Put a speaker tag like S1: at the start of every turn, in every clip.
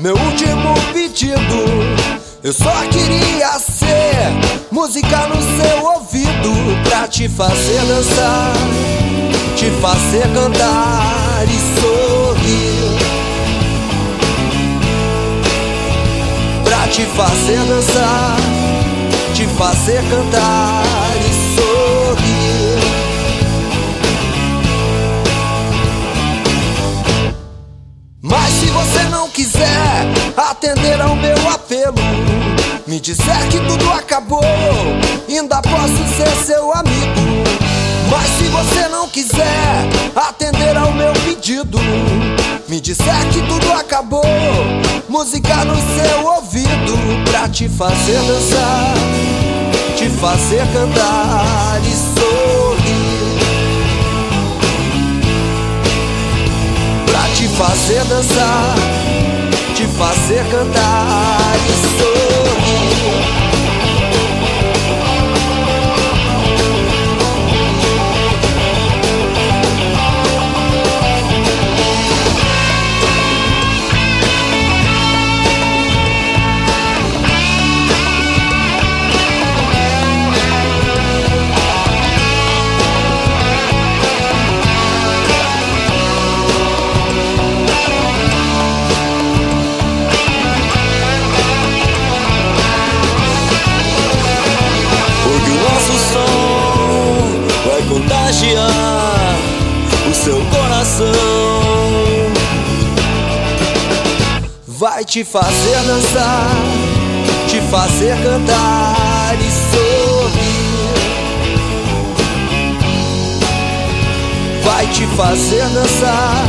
S1: meu último pedido. Eu só queria ser música no seu ouvido, pra te fazer dançar, te fazer cantar e sorrir, pra te fazer dançar, te fazer cantar e sorrir. Mas se você não quiser atender ao meu apelo, me disser que tudo acabou, ainda posso ser seu amigo. Mas se você não quiser atender ao meu pedido, me disser que tudo acabou, música no seu ouvido, pra te fazer dançar, te fazer cantar e sorrir, pra te fazer dançar, te fazer cantar e sorrir. Contagiar o seu coração, vai te fazer dançar, te fazer cantar e sorrir, vai te fazer dançar,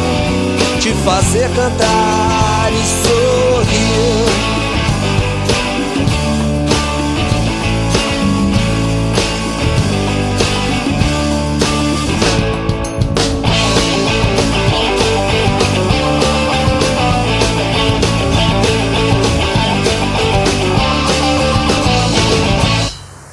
S1: te fazer cantar e sorrir.